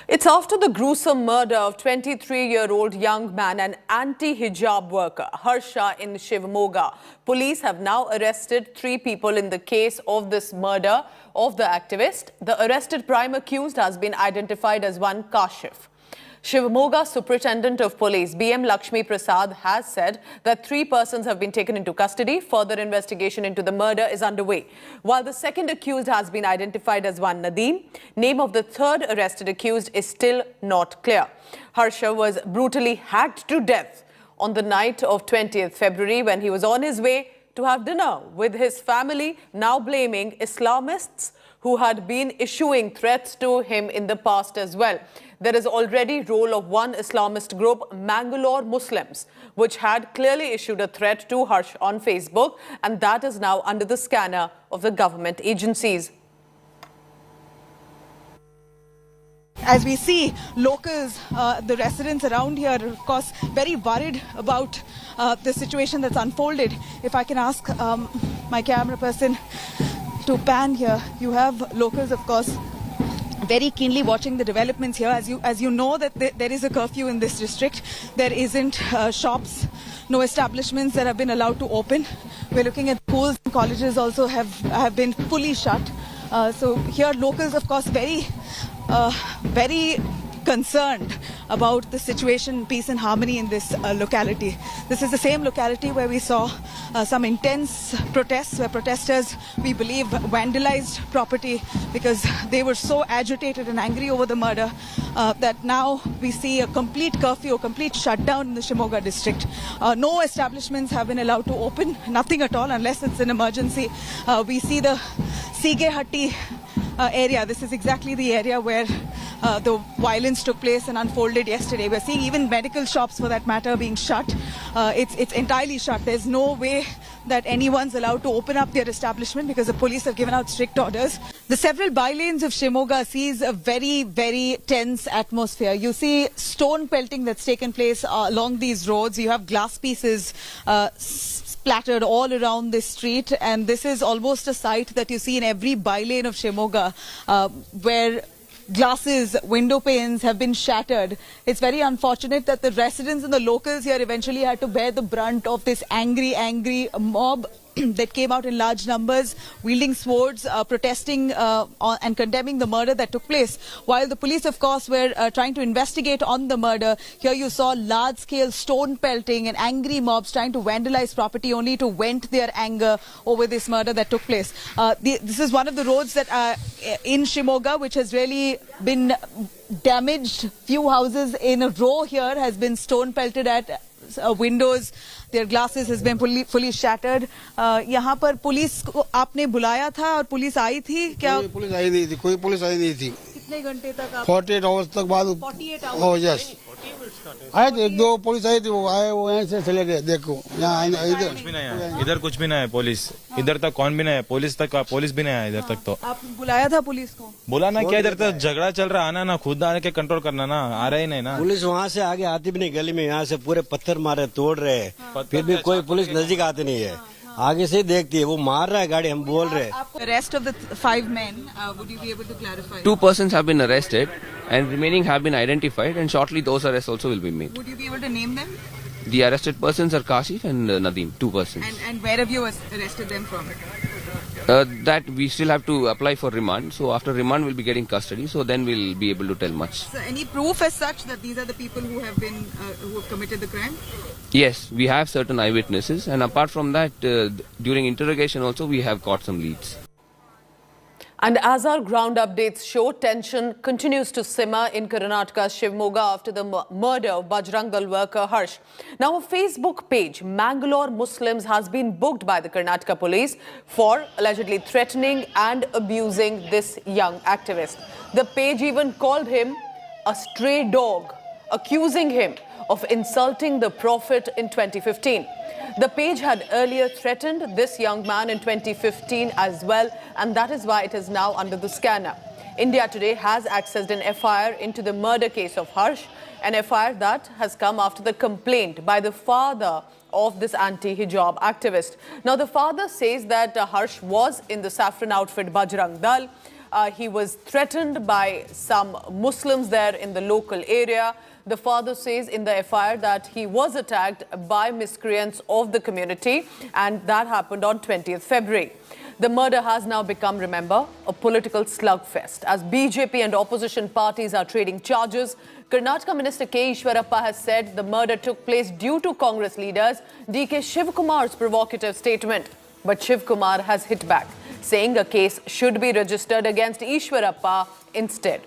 It's after the gruesome murder of 23-year-old young man and anti-hijab worker, Harsha in Shivamogga. Police have now arrested 3 people in the case of this murder of the activist. The arrested prime accused has been identified as one Kashif. Shivamogga Superintendent of Police B.M. Lakshmi Prasad has said that 3 persons have been taken into custody. Further investigation into the murder is underway. While the second accused has been identified as one Nadeem, name of the third arrested accused is still not clear. Harsha was brutally hacked to death on the night of 20th February when he was on his way to have dinner with his family, now blaming Islamists who had been issuing threats to him in the past as well. There is already role of one Islamist group, Mangalore Muslims, which had clearly issued a threat to Harsh on Facebook, and that is now under the scanner of the government agencies. As we see, locals, the residents around here are, of course, very worried about the situation that's unfolded. If I can ask my camera person to pan here, you have locals, of course, very keenly watching the developments here. As you know that there is a curfew in this district. There isn't shops, no establishments that have been allowed to open. We're looking at schools and colleges also have been fully shut. So here locals, of course, very concerned about the situation, peace and harmony in this locality. This is the same locality where we saw some intense protests, where protesters, we believe, vandalized property because they were so agitated and angry over the murder that now we see a complete curfew, a complete shutdown in the Shivamogga district. No establishments have been allowed to open, nothing at all, unless it's an emergency. We see the Seegehatti area. This is exactly the area where the violence took place and unfolded yesterday. We're seeing even medical shops, for that matter, being shut. It's entirely shut. There's no way that anyone's allowed to open up their establishment because the police have given out strict orders. The several bylanes of Shivamogga sees a very, very tense atmosphere. You see stone pelting that's taken place along these roads. You have glass pieces splattered all around this street, and this is almost a sight that you see in every bylane of Shivamogga, where glasses, window panes have been shattered. It's very unfortunate that the residents and the locals here eventually had to bear the brunt of this angry mob that came out in large numbers, wielding swords, protesting and condemning the murder that took place. While the police, of course, were trying to investigate on the murder, here you saw large-scale stone pelting and angry mobs trying to vandalize property only to vent their anger over this murder that took place. This is one of the roads that in Shivamogga, which has really been damaged. Few houses in a row here has been stone pelted at windows. Their glasses has been fully shattered. यहाँ पर police को आपने बुलाया था और police आई थी क्या? Police आई नहीं थी, कोई पुलिस आई नहीं थी। कितने घंटे तक आप? 48 आवर्स तक बाद। 48 आवर्स। Oh yes. आए थे 1-2 पुलिस आई थी, वो आए, वो यहाँ से चले गए। देखो यहाँ इधर कुछ भी नहीं है पुलिस, इधर तक कौन भी नहीं है, पुलिस भी नहीं है इधर तक। तो आप बुलाया था पुलिस को? बुलाना क्या, इधर तक झगड़ा चल रहा, आना ना, खुद आने के कंट्रोल करना ना, आ रहे ही नहीं ना। पुलिस वहाँ से आगे आती भी नहीं, गली में यहाँ से पूरे पत्थर मारे, तोड़ रहे, फिर भी कोई पुलिस नजदीक आती नहीं है, आगे से देखती है, वो मार रहा है गाड़ी, हम बोल रहे हैं। Arrest of the 5 men, would you be able to clarify? 2 persons have been arrested and remaining have been identified, and shortly those arrests also will be made. Would you be able to name them? The arrested persons are Kashif and Nadeem, 2 persons. And where have you arrested them from? That we still have to apply for remand, so after remand we'll be getting custody, so then we'll be able to tell much. So any proof as such that these are the people who have been who have committed the crime? Yes, we have certain eyewitnesses, and apart from that, during interrogation also we have got some leads. And as our ground updates show, tension continues to simmer in Karnataka's Shivamogga after the murder of Bajrang Dal worker Harsh. Now, a Facebook page, Mangalore Muslims, has been booked by the Karnataka Police for allegedly threatening and abusing this young activist. The page even called him a stray dog, accusing him of insulting the Prophet in 2015. The page had earlier threatened this young man in 2015 as well, and that is why it is now under the scanner. India today has accessed an FIR into the murder case of Harsh, an FIR that has come after the complaint by the father of this anti-hijab activist. Now, the father says that Harsh was in the Saffron outfit Bajrang Dal. He was threatened by some Muslims there in the local area. The father says in the FIR that he was attacked by miscreants of the community, and that happened on 20th February. The murder has now become, remember, a political slugfest. As BJP and opposition parties are trading charges, Karnataka Minister K. Ishwarappa has said the murder took place due to Congress leaders D.K. Shivkumar's provocative statement. But Shivkumar has hit back, saying a case should be registered against Ishwarappa instead.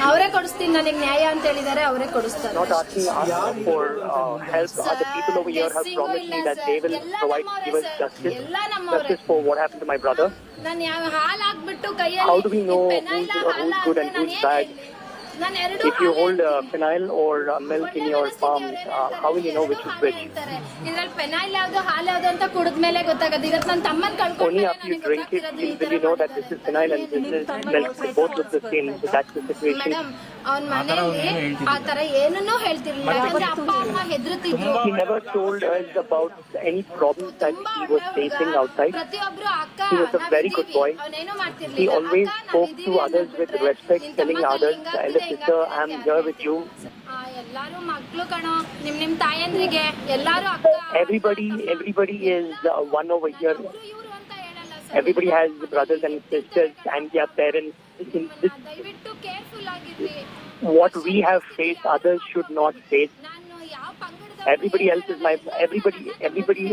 ಅವರೇ ಕೊಡಿಸ್ತೀನಿ ನನಗೆ ನ್ಯಾಯ ಅಂತ ಹೇಳಿದ್ದಾರೆ ಅವರೇ ಕೊಡಿಸ್ತಾರೆ not asking us for help. Other people over here have promised me that they will provide give us justice for what happened to my brother. ನಾನು ಯಾವ ಹಾಲು ಹಾಕ್ಬಿಟ್ಟು ಕೈಯಲ್ಲಿ How do we know who's good and who's bad? If you hold phenyl or milk in your palm, how will you know which is which? ಇದರಲ್ಲಿ ಪೆನೈಲ್ ಯಾವುದು ಹಾಲು ಯಾವುದು ಅಂತ ಕುಡಿದ್ಮೇಲೆ ಗೊತ್ತಾಗೋದು. ಇವತ್ತು ನನ್ನ ತಮ್ಮನ Only after you drink it will you know that this is phenyl and this is milk. Both look the same. So that's the situation. Madam ಅವನ ಮನೆಯಲ್ಲಿ ಆ ತರ ಏನನ್ನೂ ಹೇಳ್ತಿರ್ಲಿಲ್ಲ. ಯಾಕಂದ್ರೆ ಅಪ್ಪ ಅಮ್ಮ ಹೆದರುತ್ತಿದ್ರು. He never told us about any problems that he was facing outside. ಪ್ರತಿಯೊಬ್ರು ಅಕ್ಕ He was a very good boy. ಅವನೇನು He ಮಾಡ್ತಿರ್ಲಿಲ್ಲ. always spoke to others with respect, telling others, elder sister, I'm here with you. ಎಲ್ಲಾರು ಮಕ್ಕಳು ಕಣೋ ನಿಮ್ ತಾಯಂದ್ರಿಗೆ ಎಲ್ಲಾರು ಅಕ್ಕ. Everybody is one over here. ಇವರು ಅಂತ ಹೇಳಲ್ಲ sir. Everybody has brothers and sisters and their parents. In this, ದಯವಿಟ್ಟು careful ಆಗಿರ್ರಿ. what we have faced, others should not face. ನಾನು ಯಾವ ಪಂಗಡದ Everybody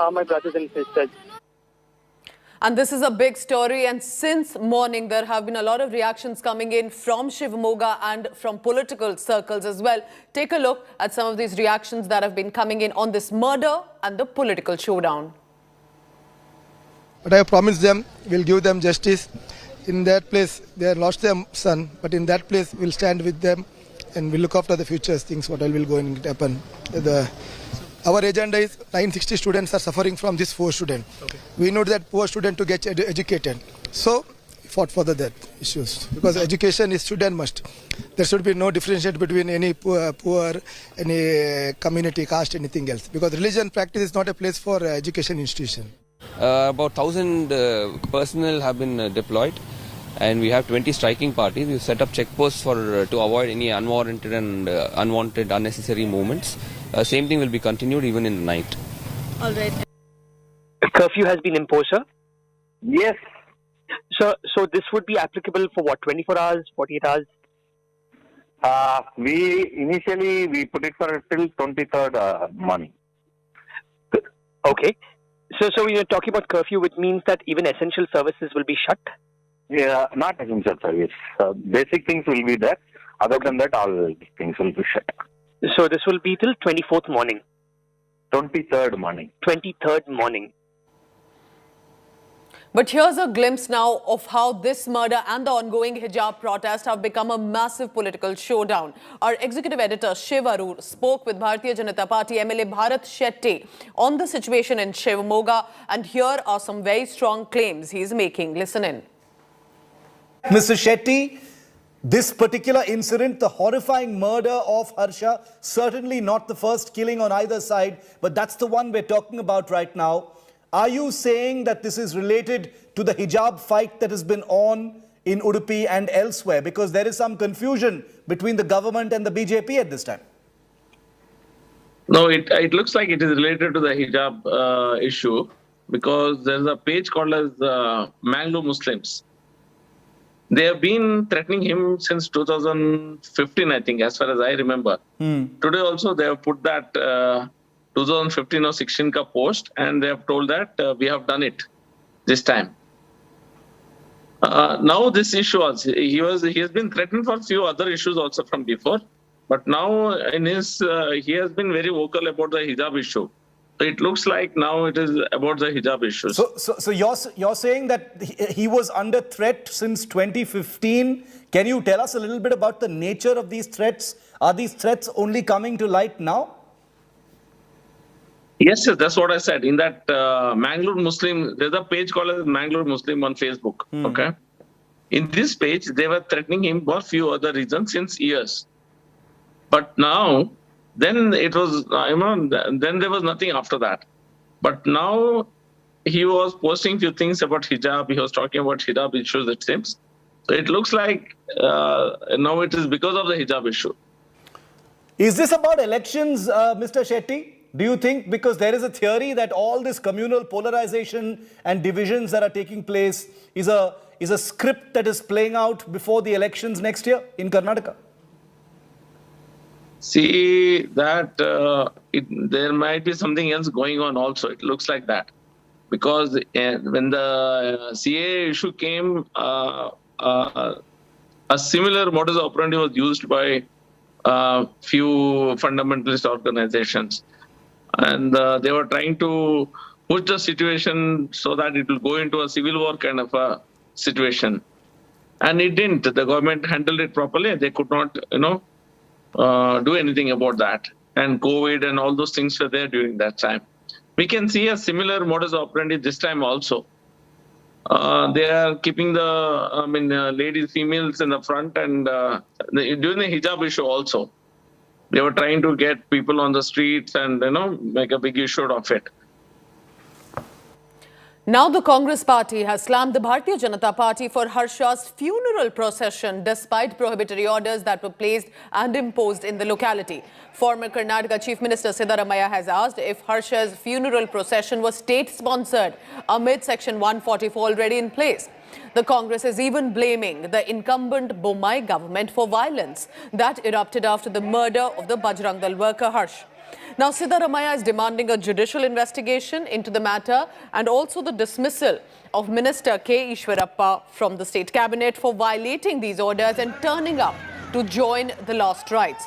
are my brothers and sisters. And this is a big story, and since morning there have been a lot of reactions coming in from Shivamogga and from political circles as well. Take a look at some of these reactions that have been coming in on this murder and the political showdown. But I have promised them we'll give them justice. In that place they have lost their son, but in that place we'll stand with them and we'll look after the future things, what all will go and happen. Our agenda is 960 students are suffering from this 4 students. Okay. We know that poor student to get educated. So, fought for that issues. Because education is student must. There should be no differentiate between any poor, any community, caste, anything else. Because religion practice is not a place for education institution. About 1,000 personnel have been deployed, and we have 20 striking parties. We've set up checkposts to avoid any unwarranted and unwanted, unnecessary movements. Same thing will be continued even in the night. All right. Curfew has been imposed, sir? Yes. So this would be applicable for what, 24 hours, 48 hours? We initially put it for till 23rd morning. Okay. So when you're talking about curfew, it means that even essential services will be shut? Yeah, not essential service. Basic things will be there. Other than that, all things will be shut. So this will be till 24th morning? 23rd morning. 23rd morning. But here's a glimpse now of how this murder and the ongoing hijab protest have become a massive political showdown. Our executive editor Shiv Arur spoke with Bharatiya Janata Party MLA Bharati Shetty on the situation in Shivamogga, and here are some very strong claims he's making. Listen in. Mr. Shetty, this particular incident, the horrifying murder of Harsha, certainly not the first killing on either side, but that's the one we're talking about right now. Are you saying that this is related to the hijab fight that has been on in Udupi and elsewhere? Because there is some confusion between the government and the BJP at this time. No, it looks like it is related to the hijab issue, because there's a page called as Mangalore Muslims. They have been threatening him since 2015, I think, as far as I remember. Today also they have put that 2015 or 16 ka post, and they have told that we have done it this time. Now this issue also, he has been threatened for a few other issues also from before, but now in his he has been very vocal about the hijab issue. So it looks like now it is about the hijab issues. So you're saying that he was under threat since 2015. Can you tell us a little bit about the nature of these threats? Are these threats only coming to light now? Yes, that's what I said. In that Mangalore Muslim, there's a page called as Mangalore Muslim on Facebook. Okay. In this page, they were threatening him for a few other reasons since years. But now, then it was, then there was nothing after that. But now he was posting few things about hijab. He was talking about hijab issues, it seems. So it looks like now it is because of the hijab issue. Is this about elections, Mr. Shetty? Do you think, because there is a theory that all this communal polarization and divisions that are taking place is a script that is playing out before the elections next year in Karnataka? See, that there might be something else going on also. It looks like that. Because when the CA issue came, a similar modus operandi was used by few fundamentalist organizations. And they were trying to push the situation so that it will go into a civil war kind of a situation. And it didn't. The government handled it properly. They could not, do anything about that. And COVID and all those things were there during that time. We can see a similar modus operandi this time also. They are keeping the, ladies, females in the front, and during the hijab issue also. They were trying to get people on the streets and, make a big issue of it. Now the Congress party has slammed the Bharatiya Janata Party for Harsha's funeral procession despite prohibitory orders that were placed and imposed in the locality. Former Karnataka Chief Minister Siddaramaiah has asked if Harsha's funeral procession was state-sponsored amid Section 144 already in place. The Congress is even blaming the incumbent Bommai government for violence that erupted after the murder of the Bajrang Dal worker Harsh. Now, Siddaramaiah is demanding a judicial investigation into the matter and also the dismissal of Minister K. Ishwarappa from the state cabinet for violating these orders and turning up to join the last rites.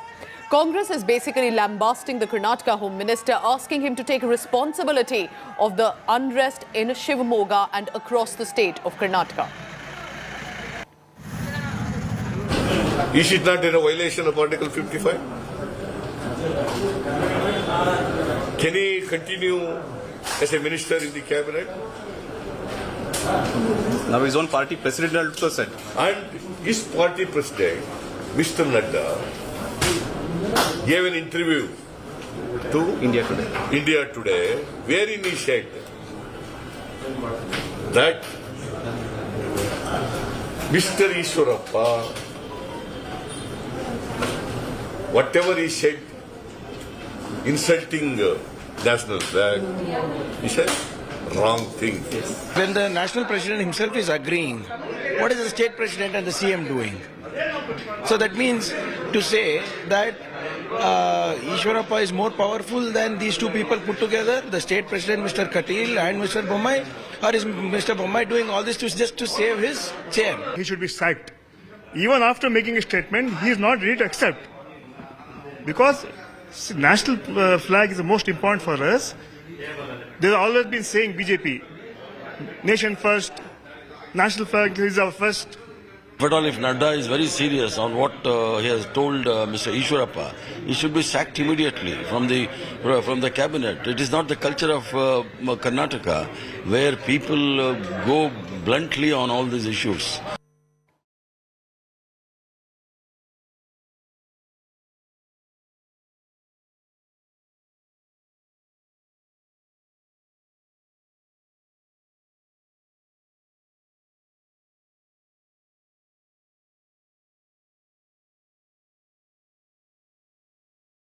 Congress is basically lambasting the Karnataka Home Minister, asking him to take responsibility of the unrest in Shivamogga and across the state of Karnataka. Is it not in a violation of Article 55? Can he continue as a minister in the cabinet? Now his own party president also said. And his party president, Mr. Nadda, gave an interview to India Today, wherein he said that Mr. Ishwarappa, whatever he said, insulting national flag, he said wrong thing. When the national president himself is agreeing, what is the state president and the CM doing? So that means to say that Ishwarappa is more powerful than these two people put together, the state president Mr. Katil and Mr. Bommai, or is Mr. Bommai doing all this just to save his chair? He should be sacked. Even after making a statement, he is not ready to accept. Because national flag is the most important for us. They have always been saying BJP, nation first, national flag is our first. But if Nadda is very serious on what he has told Mr. Ishwarappa, he should be sacked immediately from the cabinet. It is not the culture of Karnataka where people go bluntly on all these issues.